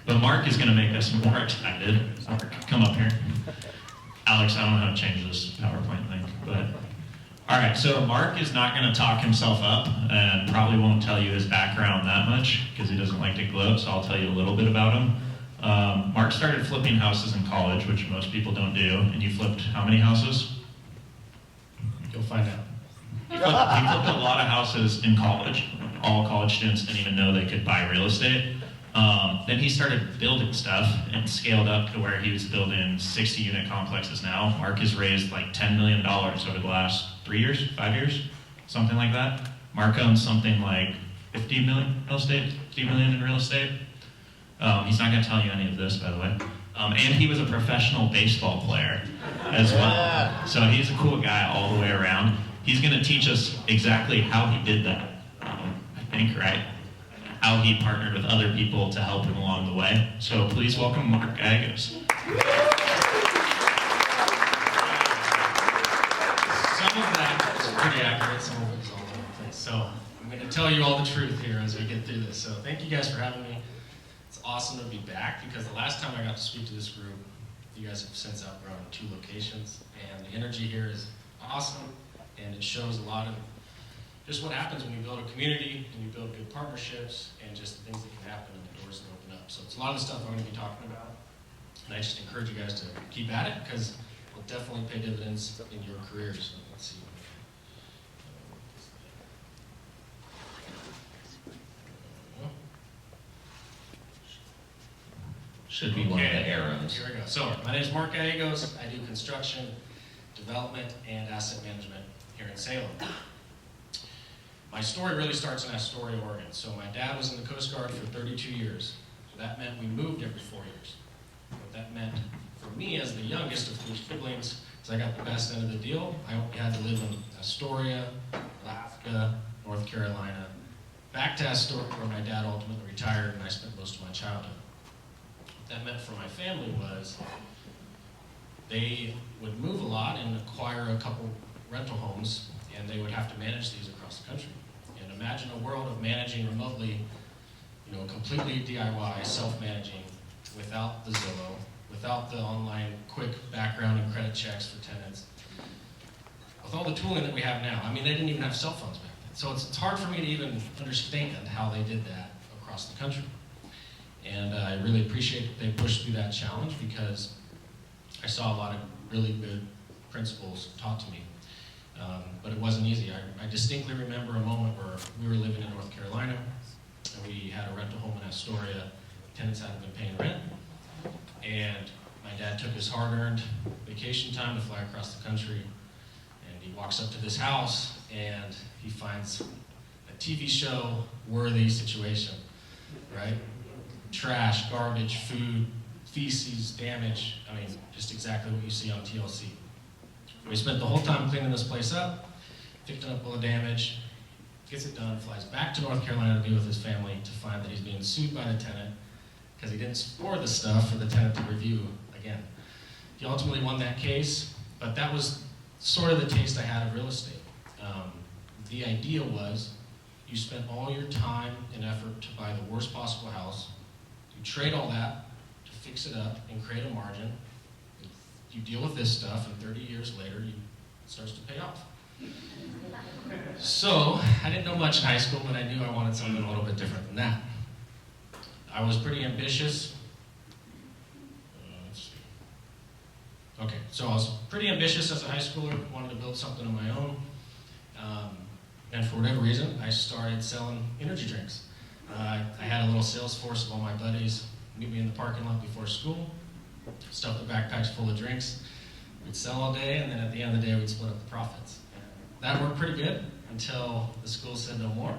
But Marc is going to make us more excited. Marc, come up here. Alex, I don't know how to change this PowerPoint link, but all right. So Marc is not going to talk himself up, and probably won't tell you his background that much because he doesn't like to gloat. So I'll tell you a little bit about him. Marc started flipping houses in college, which most people don't do. And you flipped how many houses? You'll find out. He flipped a lot of houses in college. All college students didn't even know they could buy real estate. Then he started building stuff and scaled up to where he was building 60-unit complexes now. Marc has raised like $10 million over the last 3 years, 5 years, something like that. Marc owns something like 50 million real estate, 50 million in real estate. He's not going to tell you any of this, by the way. And he was a professional baseball player as well. So he's a cool guy all the way around. He's going to teach us exactly how he did that, I think, right? How he partnered with other people to help him along the way. So please welcome Marc Gallegos. Some of that is pretty accurate, some of it is all over the place. So I'm going to tell you all the truth here as we get through this. So thank you guys for having me. It's awesome to be back because the last time I got to speak to this group, you guys have since outgrown 2 locations, and the energy here is awesome, and it shows a lot of just what happens when you build a community and you build good partnerships and just the things that can happen and the doors that open up. So it's a lot of stuff I'm going to be talking about, and I just encourage you guys to keep at it because it will definitely pay dividends in your careers. So let's see. Should be one of the arrows. Here we go. So my name is Marc Gallegos. I do construction, development, and asset management here in Salem. My story really starts in Astoria, Oregon. So my dad was in the Coast Guard for 32 years. So that meant we moved every 4 years. What that meant for me as the youngest of 3 siblings is I got the best end of the deal. I had to live in Astoria, Alaska, North Carolina, back to Astoria where my dad ultimately retired and I spent most of my childhood. What that meant for my family was they would move a lot and acquire a couple rental homes, and they would have to manage these across the country. And imagine a world of managing remotely, completely DIY, self-managing, without the Zillow, without the online quick background and credit checks for tenants, with all the tooling that we have now. I mean, they didn't even have cell phones back then. So it's hard for me to even understand how they did that across the country. And I really appreciate that they pushed through that challenge because I saw a lot of really good principles taught to me. But it wasn't easy. I distinctly remember a moment where we were living in North Carolina, and we had a rental home in Astoria. Tenants hadn't been paying rent, and my dad took his hard-earned vacation time to fly across the country, and he walks up to this house, and he finds a TV show worthy situation, right? Trash, garbage, food, feces, damage. I mean, just exactly what you see on TLC. We spent the whole time cleaning this place up, fixing up all the damage, gets it done, flies back to North Carolina to be with his family to find that he's being sued by the tenant because he didn't store the stuff for the tenant to review again. He ultimately won that case, but that was sort of the taste I had of real estate. The idea was you spent all your time and effort to buy the worst possible house, you trade all that to fix it up and create a margin. You deal with this stuff, and 30 years later, it starts to pay off. So, I didn't know much in high school, but I knew I wanted something a little bit different than that. I was pretty ambitious. Let's see. Okay, so I was pretty ambitious as a high schooler, wanted to build something of my own. And for whatever reason, I started selling energy drinks. I had a little sales force of all my buddies meet me in the parking lot before school, stuff the backpacks full of drinks. We'd sell all day, and then at the end of the day, we'd split up the profits. That worked pretty good until the school said no more.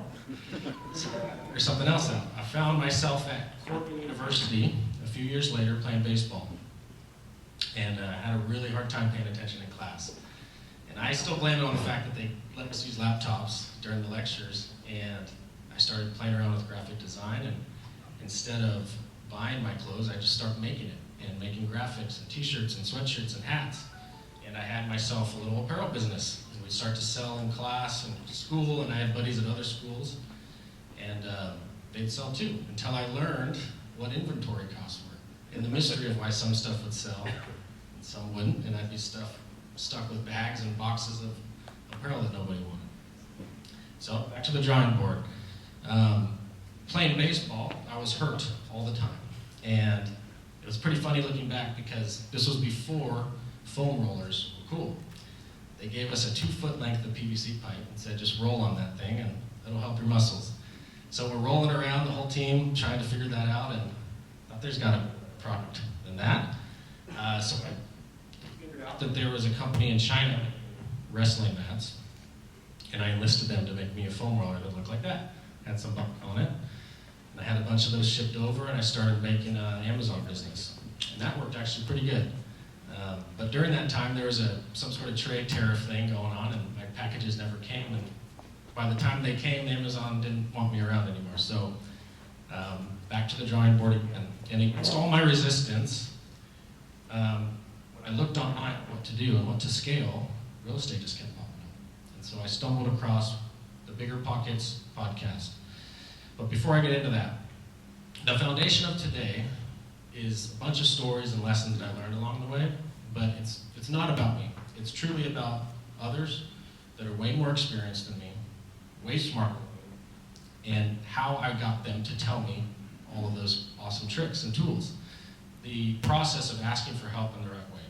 So there's something else out. I found myself at Corporate University a few years later playing baseball, and had a really hard time paying attention in class. And I still blame it on the fact that they let us use laptops during the lectures, and I started playing around with graphic design, and instead of buying my clothes, I just started making it, and making graphics and t-shirts and sweatshirts and hats. And I had myself a little apparel business, and we'd start to sell in class and school, and I had buddies at other schools, and they'd sell too, until I learned what inventory costs were, and the mystery of why some stuff would sell and some wouldn't, and I'd be stuck with bags and boxes of apparel that nobody wanted. So back to the drawing board. Playing baseball, I was hurt all the time, and it was pretty funny looking back because this was before foam rollers were cool. They gave us a 2-foot length of PVC pipe and said, just roll on that thing and it'll help your muscles. So we're rolling around, the whole team, trying to figure that out, and thought there's got a product than that. So I figured out that there was a company in China, wrestling mats, and I enlisted them to make me a foam roller that looked like that. Had some bump on it. And I had a bunch of those shipped over, and I started making an Amazon business. And that worked actually pretty good. But during that time, there was some sort of trade tariff thing going on, and my packages never came. And by the time they came, Amazon didn't want me around anymore. So back to the drawing board again. And against all my resistance, when I looked online at what to do and what to scale, real estate just kept popping up. And so I stumbled across the Bigger Pockets podcast. But before I get into that, the foundation of today is a bunch of stories and lessons that I learned along the way, but it's not about me. It's truly about others that are way more experienced than me, way smarter than me, and how I got them to tell me all of those awesome tricks and tools. The process of asking for help in the right way.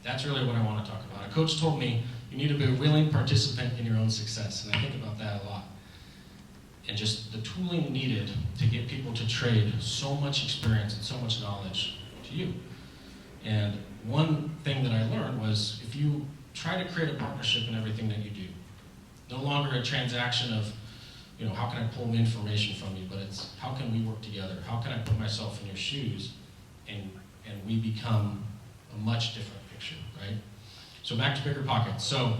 That's really what I want to talk about. A coach told me you need to be a willing participant in your own success, and I think about that a lot. And just the tooling needed to get people to trade so much experience and so much knowledge to you. And one thing that I learned was if you try to create a partnership in everything that you do, no longer a transaction of, how can I pull information from you, but it's how can we work together? How can I put myself in your shoes and we become a much different picture, right? So back to Bigger Pockets. So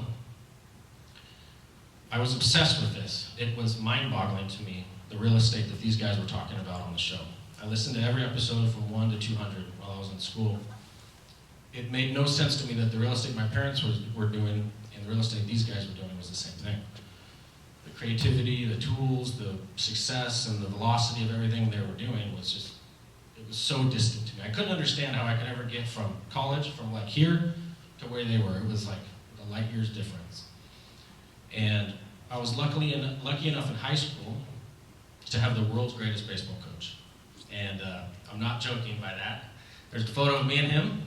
I was obsessed with this. It was mind-boggling to me, the real estate that these guys were talking about on the show. I listened to every episode from 1 to 200 while I was in school. It made no sense to me that the real estate my parents were doing and the real estate these guys were doing was the same thing. The creativity, the tools, the success, and the velocity of everything they were doing was just, it was so distant to me. I couldn't understand how I could ever get from college, from like here to where they were. It was like a light year's difference. And I was lucky enough in high school to have the world's greatest baseball coach. And I'm not joking by that. There's a photo of me and him.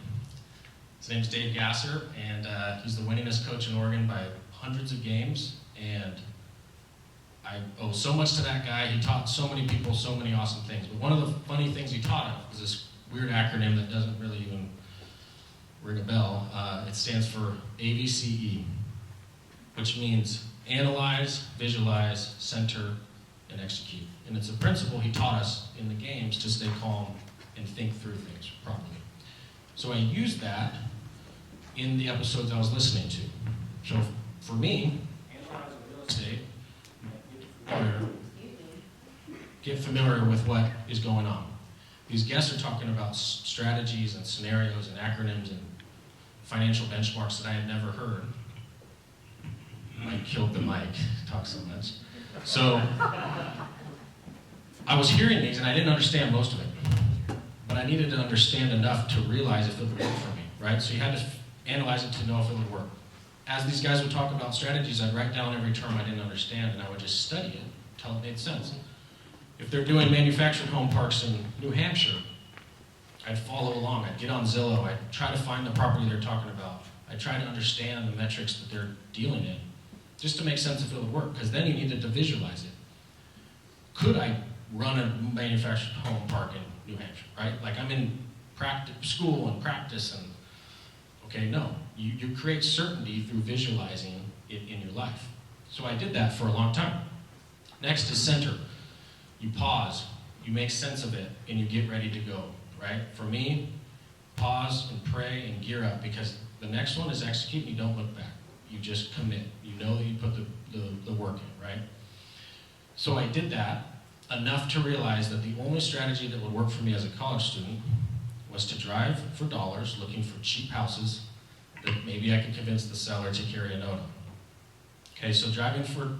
His name's Dave Gasser, and he's the winningest coach in Oregon by hundreds of games. And I owe so much to that guy. He taught so many people so many awesome things. But one of the funny things he taught us was this weird acronym that doesn't really even ring a bell. It stands for AVCE. Which means analyze, visualize, center, and execute. And it's a principle he taught us in the games to stay calm and think through things properly. So I used that in the episodes I was listening to. So for me, analyzing real estate, get familiar with what is going on. These guests are talking about strategies and scenarios and acronyms and financial benchmarks that I had never heard. Mike killed the mic, talk so much. So I was hearing these and I didn't understand most of it. But I needed to understand enough to realize if it would work for me, right? So you had to analyze it to know if it would work. As these guys would talk about strategies, I'd write down every term I didn't understand and I would just study it until it made sense. If they're doing manufactured home parks in New Hampshire, I'd follow along. I'd get on Zillow. I'd try to find the property they're talking about. I'd try to understand the metrics that they're dealing in, just to make sense if it would work, because then you needed to visualize it. Could I run a manufactured home park in New Hampshire, right? Like I'm in school and practice and, okay, no. You create certainty through visualizing it in your life. So I did that for a long time. Next is center. You pause, you make sense of it, and you get ready to go, right? For me, pause and pray and gear up, because the next one is execute and you don't look back. You just commit. You know that you put the work in, right? So I did that enough to realize that the only strategy that would work for me as a college student was to drive for dollars, looking for cheap houses that maybe I could convince the seller to carry a note on. Okay, so driving for,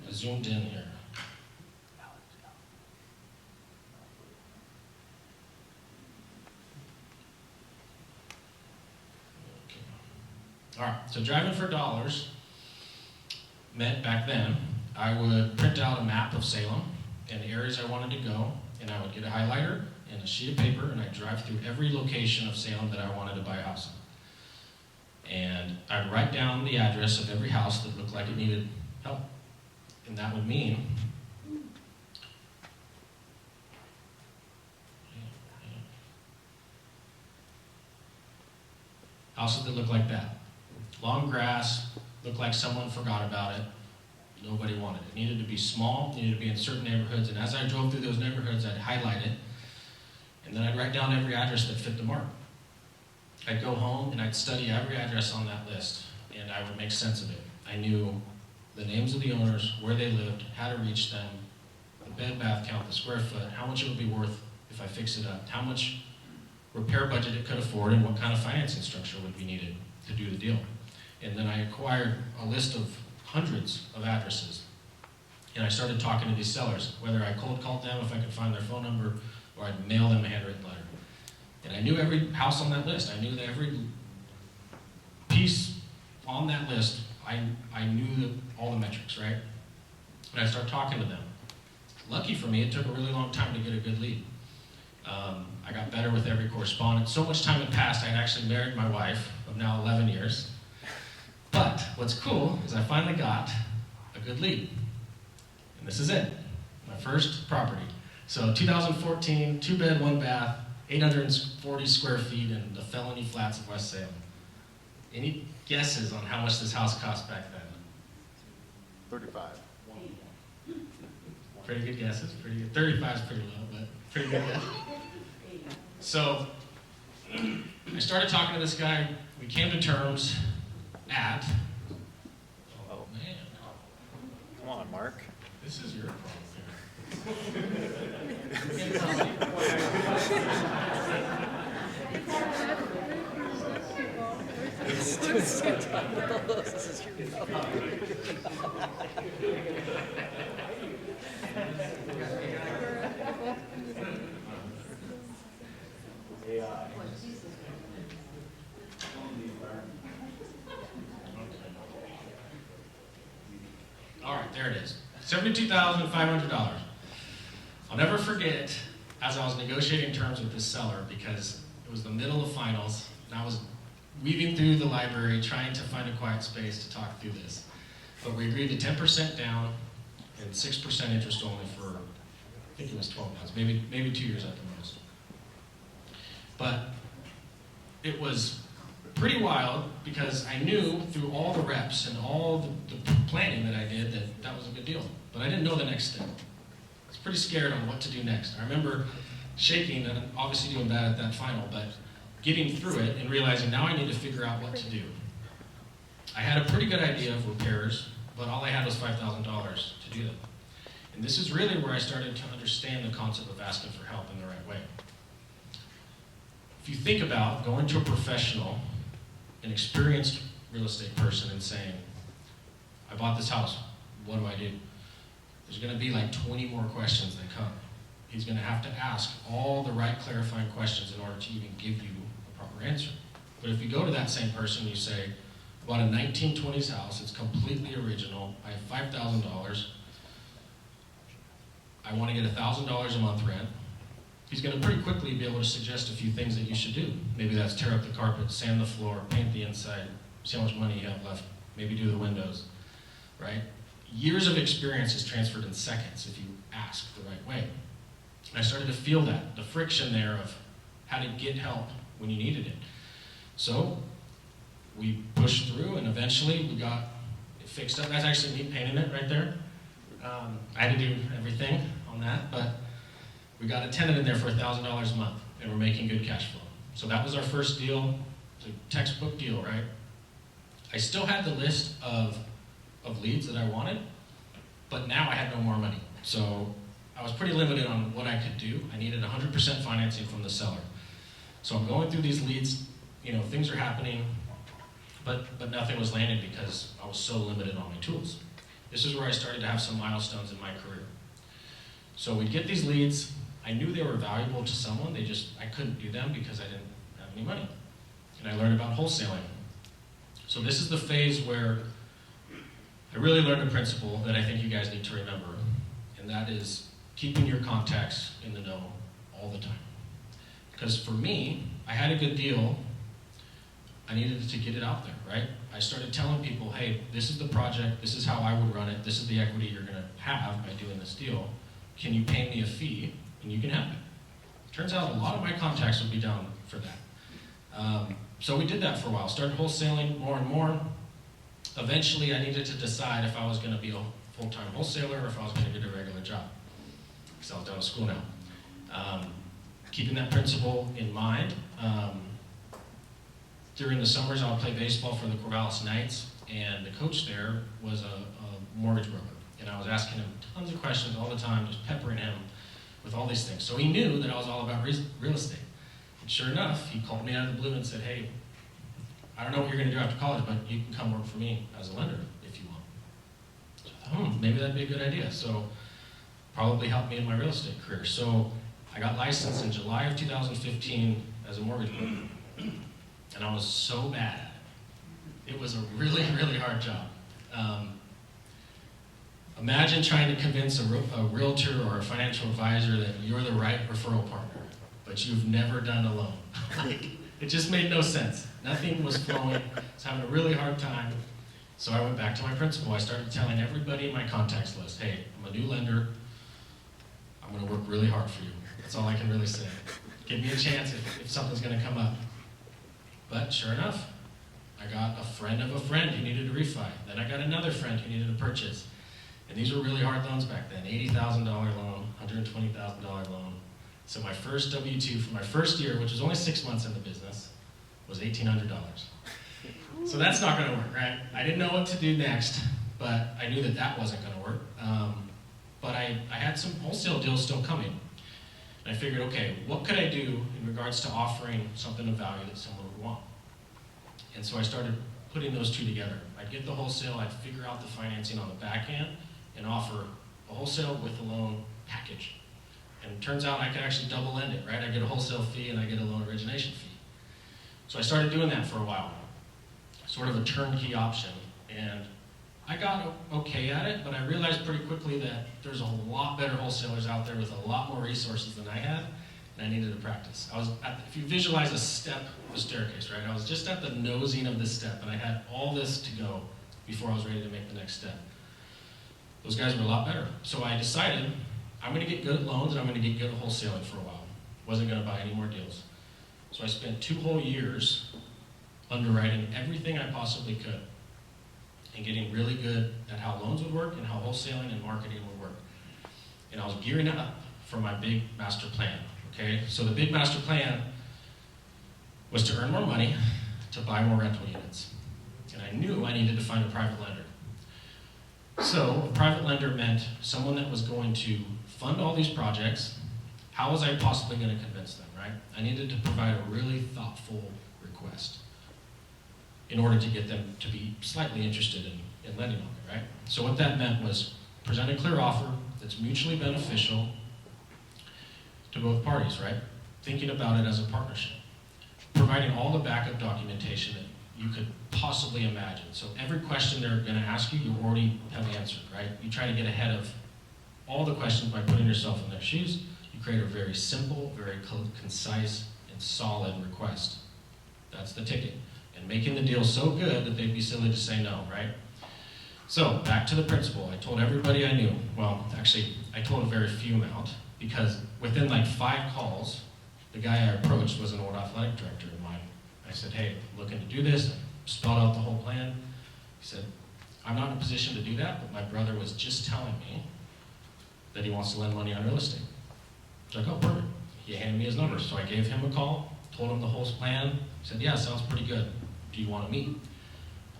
I zoomed in here. All right, so driving for dollars meant back then, I would print out a map of Salem and the areas I wanted to go, and I would get a highlighter and a sheet of paper, and I'd drive through every location of Salem that I wanted to buy a house in. And I'd write down the address of every house that looked like it needed help. And that would mean houses that look like that. Long grass, looked like someone forgot about it. Nobody wanted it. It needed to be small, needed to be in certain neighborhoods, and as I drove through those neighborhoods, I'd highlight it, and then I'd write down every address that fit the mark. I'd go home and I'd study every address on that list, and I would make sense of it. I knew the names of the owners, where they lived, how to reach them, the bed bath count, the square foot, how much it would be worth if I fix it up, how much repair budget it could afford, and what kind of financing structure would be needed to do the deal. And then I acquired a list of hundreds of addresses, and I started talking to these sellers, whether I cold called them if I could find their phone number, or I'd mail them a handwritten letter. And I knew every house on that list. I knew that every piece on that list, I knew all the metrics, right? And I started talking to them. Lucky for me, it took a really long time to get a good lead. I got better with every correspondence. So much time had passed, I had actually married my wife of now 11 years. But what's cool is I finally got a good lead. And this is it, my first property. So 2014, 2-bed, 1-bath, 840 square feet in the Felony Flats of West Salem. Any guesses on how much this house cost back then? 35. Pretty good guesses, pretty good. 35 is pretty low, but pretty good guess. So I started talking to this guy. We came to terms at, oh man. Come on, Mark. This is your problem All right, there it is. $72,500. I'll never forget, as I was negotiating terms with this seller, because it was the middle of finals, and I was weaving through the library trying to find a quiet space to talk through this. But we agreed to 10% down and 6% interest only for, I think it was 12 months, maybe 2 years at the most. But it was pretty wild because I knew through all the reps and all the planning that I did that that was a good deal. But I didn't know the next step. I was pretty scared on what to do next. I remember shaking and obviously doing bad at that final, but getting through it and realizing now I need to figure out what to do. I had a pretty good idea of repairs, but all I had was $5,000 to do them. And this is really where I started to understand the concept of asking for help in the right way. If you think about going to a professional, an experienced real estate person, and saying, I bought this house, what do I do? There's going to be like 20 more questions that come. He's going to have to ask all the right clarifying questions in order to even give you a proper answer. But if you go to that same person, you say, I bought a 1920s house, it's completely original, I have $5,000, I want to get $1,000 a month rent. He's going to pretty quickly be able to suggest a few things that you should do. Maybe that's tear up the carpet, sand the floor, paint the inside, see how much money you have left, maybe do the windows, right? Years of experience is transferred in seconds if you ask the right way. And I started to feel that, the friction there of how to get help when you needed it. So we pushed through and eventually we got it fixed up. That's actually me painting it right there. I had to do everything on that, but we got a tenant in there for $1,000 a month, and we're making good cash flow. So that was our first deal. It's a textbook deal, right? I still had the list of leads that I wanted, but now I had no more money. So I was pretty limited on what I could do. I needed 100% financing from the seller. So I'm going through these leads, things are happening, but nothing was landing because I was so limited on my tools. This is where I started to have some milestones in my career. So we'd get these leads. I knew they were valuable to someone, I couldn't do them because I didn't have any money. And I learned about wholesaling. So this is the phase where I really learned a principle that I think you guys need to remember, and that is keeping your contacts in the know all the time. Because for me, I had a good deal, I needed to get it out there, right? I started telling people, hey, this is the project, this is how I would run it, this is the equity you're gonna have by doing this deal. Can you pay me a fee, and you can have it. Turns out a lot of my contacts would be down for that. So we did that for a while, started wholesaling more and more. Eventually, I needed to decide if I was gonna be a full-time wholesaler or if I was gonna get a regular job, because I was done with school now. Keeping that principle in mind, during the summers, I would play baseball for the Corvallis Knights, and the coach there was a mortgage broker. And I was asking him tons of questions all the time, just peppering him with all these things. So he knew that I was all about real estate. And sure enough, he called me out of the blue and said, hey, I don't know what you're going to do after college, but you can come work for me as a lender if you want. So I thought, maybe that'd be a good idea. So probably helped me in my real estate career. So I got licensed in July of 2015 as a mortgage broker. And I was so bad at it. It was a really, really hard job. Imagine trying to convince a realtor or a financial advisor that you're the right referral partner, but you've never done a loan. It just made no sense. Nothing was flowing. I was having a really hard time. So I went back to my principal. I started telling everybody in my contacts list, hey, I'm a new lender. I'm going to work really hard for you. That's all I can really say. Give me a chance if something's going to come up. But sure enough, I got a friend of a friend who needed a refi. Then I got another friend who needed a purchase. And these were really hard loans back then. $80,000 loan, $120,000 loan. So my first W-2 for my first year, which was only 6 months in the business, was $1,800. So that's not going to work, right? I didn't know what to do next, but I knew that that wasn't going to work. But I had some wholesale deals still coming. And I figured, okay, what could I do in regards to offering something of value that someone would want? And so I started putting those two together. I'd get the wholesale, I'd figure out the financing on the back end, and offer a wholesale with a loan package. And it turns out I could actually double end it, right? I get a wholesale fee and I get a loan origination fee. So I started doing that for a while, sort of a turnkey option. And I got okay at it, but I realized pretty quickly that there's a lot better wholesalers out there with a lot more resources than I had, and I needed to practice. If you visualize a step of a staircase, right? I was just at the nosing of this step, and I had all this to go before I was ready to make the next step. Those guys were a lot better. So I decided I'm going to get good at loans and I'm going to get good at wholesaling for a while. Wasn't going to buy any more deals. So I spent 2 whole years underwriting everything I possibly could and getting really good at how loans would work and how wholesaling and marketing would work. And I was gearing up for my big master plan, okay? So the big master plan was to earn more money to buy more rental units. And I knew I needed to find a private lender. So a private lender meant someone that was going to fund all these projects. How was I possibly going to convince them, right? I needed to provide a really thoughtful request in order to get them to be slightly interested in lending on it, right? So what that meant was present a clear offer that's mutually beneficial to both parties, right? Thinking about it as a partnership. Providing all the backup documentation that you could possibly imagine. So every question they're going to ask you, you already have answered, right? You try to get ahead of all the questions by putting yourself in their shoes. You create a very simple, very concise, and solid request. That's the ticket. And making the deal so good that they'd be silly to say no, right? So back to the principal. I told everybody I knew. Well, actually, I told a very few amount because within like 5 calls, the guy I approached was an old athletic director of mine. I said, hey, I'm looking to do this. I spelled out the whole plan. He said, I'm not in a position to do that, but my brother was just telling me that he wants to lend money on real estate. I was like, oh, perfect. He handed me his number. So I gave him a call, told him the whole plan. He said, yeah, sounds pretty good. Do you want to meet?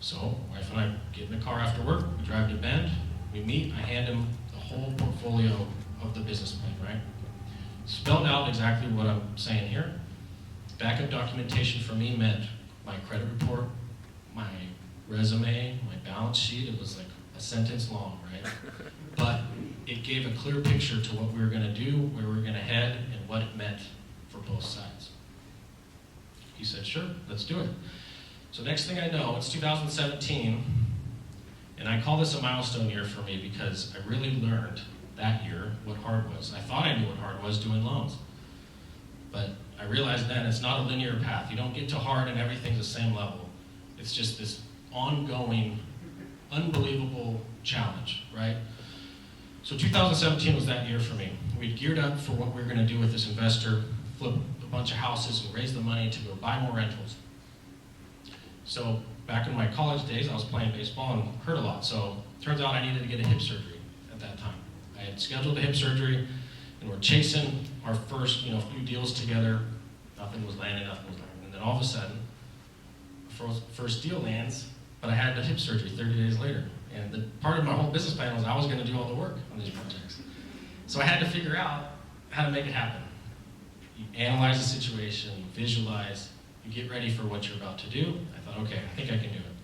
So my wife and I get in the car after work. We drive to Bend. We meet. I hand him the whole portfolio of the business plan, right? Spelled out exactly what I'm saying here. Backup documentation for me meant my credit report, my resume, my balance sheet. It was like a sentence long, right? But it gave a clear picture to what we were going to do, where we were going to head, and what it meant for both sides. He said, sure, let's do it. So next thing I know, it's 2017, and I call this a milestone year for me because I really learned that year what hard was. I thought I knew what hard was doing loans, but I realized then it's not a linear path. You don't get to hard and everything's the same level. It's just this ongoing, unbelievable challenge, right? So 2017 was that year for me. We'd geared up for what we were gonna do with this investor, flip a bunch of houses and raise the money to go buy more rentals. So back in my college days, I was playing baseball and hurt a lot. So turns out I needed to get a hip surgery at that time. I had scheduled the hip surgery, and we're chasing our first, few deals together. Nothing was landing. And then all of a sudden, first deal lands, but I had the hip surgery 30 days later. And the part of my whole business plan was I was going to do all the work on these projects. So I had to figure out how to make it happen. You analyze the situation, you visualize, you get ready for what you're about to do. I thought, okay, I think I can do it.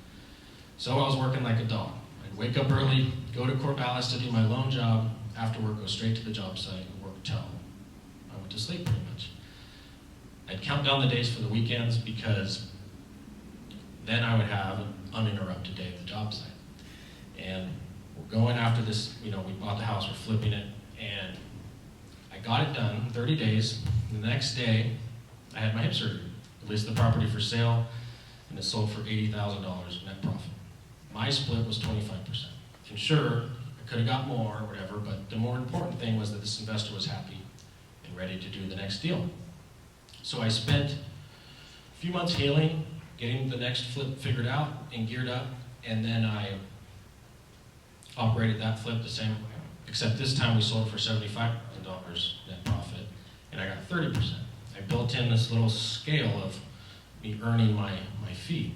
So I was working like a dog. I'd wake up early, go to Corvallis to do my loan job, after work go straight to the job site and work till I went to sleep pretty much. I'd count down the days for the weekends because then I would have an uninterrupted day at the job site. And we're going after this, we bought the house, we're flipping it, and I got it done in 30 days. The next day, I had my hip surgery. I listed the property for sale, and it sold for $80,000 net profit. My split was 25%. And sure, I could have got more or whatever, but the more important thing was that this investor was happy and ready to do the next deal. So I spent a few months healing, getting the next flip figured out and geared up, and then I operated that flip the same way, except this time we sold for $75,000 net profit, and I got 30%. I built in this little scale of me earning my fee.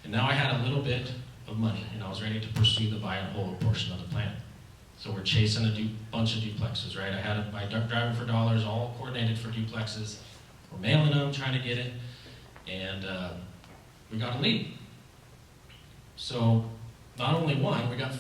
And now I had a little bit of money, and I was ready to pursue the buy and hold portion of the plan. So we're chasing a bunch of duplexes, right? I had my driving for dollars all coordinated for duplexes. We're mailing them, trying to get it, and we got a lead. So not only one, we got